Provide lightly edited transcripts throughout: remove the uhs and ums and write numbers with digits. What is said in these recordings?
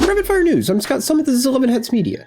Rapid Fire News, I'm Scott Summit, this is 11 Hats Media.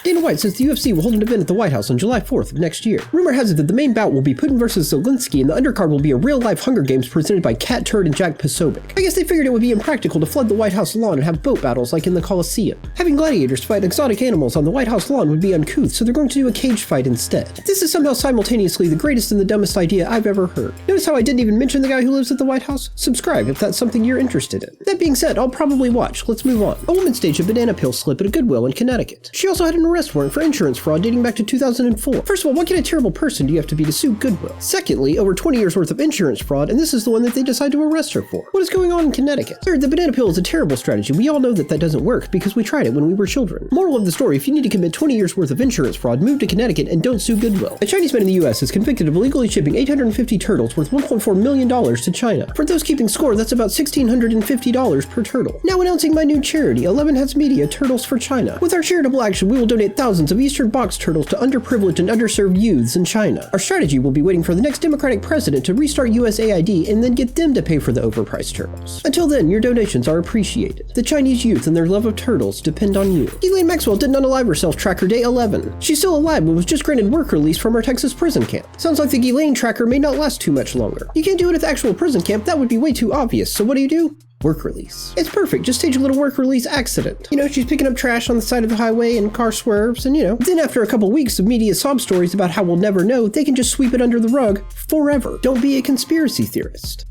Dana White says the UFC will hold an event at the White House on July 4th of next year. Rumor has it that the main bout will be Putin versus Zelensky, and the undercard will be a real-life Hunger Games presented by Cat Turd and Jack Posobiec. I guess they figured it would be impractical to flood the White House lawn and have boat battles like in the Colosseum. Having gladiators fight exotic animals on the White House lawn would be uncouth, so they're going to do a cage fight instead. This is somehow simultaneously the greatest and the dumbest idea I've ever heard. Notice how I didn't even mention the guy who lives at the White House? Subscribe if that's something you're interested in. That being said, I'll probably watch. Let's move on. A woman staged a banana peel slip at a Goodwill in Connecticut. She also had an arrest warrant for insurance fraud dating back to 2004. First of all, what kind of terrible person do you have to be to sue Goodwill? Secondly, over 20 years worth of insurance fraud, and this is the one that they decide to arrest her for. What is going on in Connecticut? Third, the banana peel is a terrible strategy. We all know that that doesn't work because we tried it when we were children. Moral of the story, if you need to commit 20 years worth of insurance fraud, move to Connecticut and don't sue Goodwill. A Chinese man in the US is convicted of illegally shipping 850 turtles worth $1.4 million to China. For those keeping score, that's about $1,650 per turtle. Now announcing my new charity, 11 Hats Media Turtles for China. With our charitable action, we will donate thousands of Eastern box turtles to underprivileged and underserved youths in China. Our strategy will be waiting for the next Democratic president to restart USAID and then get them to pay for the overpriced turtles. Until then, your donations are appreciated. The Chinese youth and their love of turtles depend on you. Ghislaine Maxwell didn't unalive herself Tracker Day 11. She's still alive but was just granted work release from her Texas prison camp. Sounds like the Ghislaine Tracker may not last too much longer. You can't do it at the actual prison camp, that would be way too obvious, so what do? Work release. It's perfect, just stage a little work release accident. You know, she's picking up trash on the side of the highway and car swerves and then after a couple weeks of media sob stories about how we'll never know, they can just sweep it under the rug forever. Don't be a conspiracy theorist.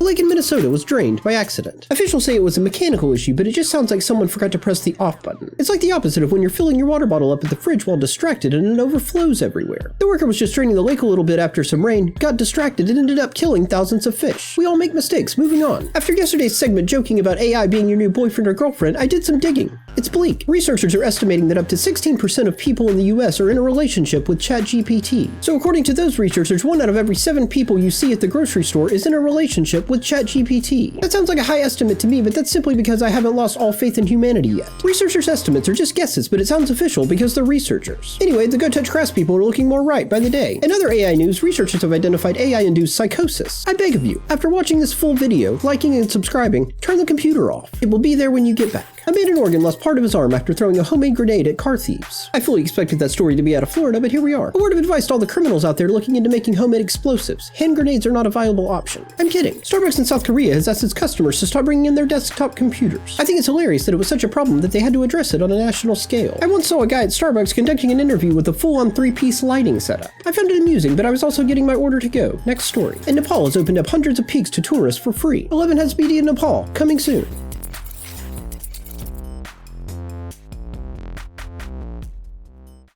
A lake in Minnesota was drained by accident. Officials say it was a mechanical issue, but it just sounds like someone forgot to press the off button. It's like the opposite of when you're filling your water bottle up at the fridge while distracted and it overflows everywhere. The worker was just draining the lake a little bit after some rain, got distracted, and ended up killing thousands of fish. We all make mistakes, moving on. After yesterday's segment joking about AI being your new boyfriend or girlfriend, I did some digging. It's bleak. Researchers are estimating that up to 16% of people in the US are in a relationship with ChatGPT. So according to those researchers, 1 out of every 7 people you see at the grocery store is in a relationship with ChatGPT. That sounds like a high estimate to me, but that's simply because I haven't lost all faith in humanity yet. Researchers' estimates are just guesses, but it sounds official because they're researchers. Anyway, the Go Touch Grass people are looking more right by the day. In other AI news, researchers have identified AI-induced psychosis. I beg of you, after watching this full video, liking and subscribing, turn the computer off. It will be there when you get back. A man in Oregon lost part of his arm after throwing a homemade grenade at car thieves. I fully expected that story to be out of Florida, but here we are. A word of advice to all the criminals out there looking into making homemade explosives. Hand grenades are not a viable option. I'm kidding. Starbucks in South Korea has asked its customers to stop bringing in their desktop computers. I think it's hilarious that it was such a problem that they had to address it on a national scale. I once saw a guy at Starbucks conducting an interview with a full-on 3-piece lighting setup. I found it amusing, but I was also getting my order to go. Next story. And Nepal has opened up hundreds of peaks to tourists for free. 11 Hats Media in Nepal, coming soon.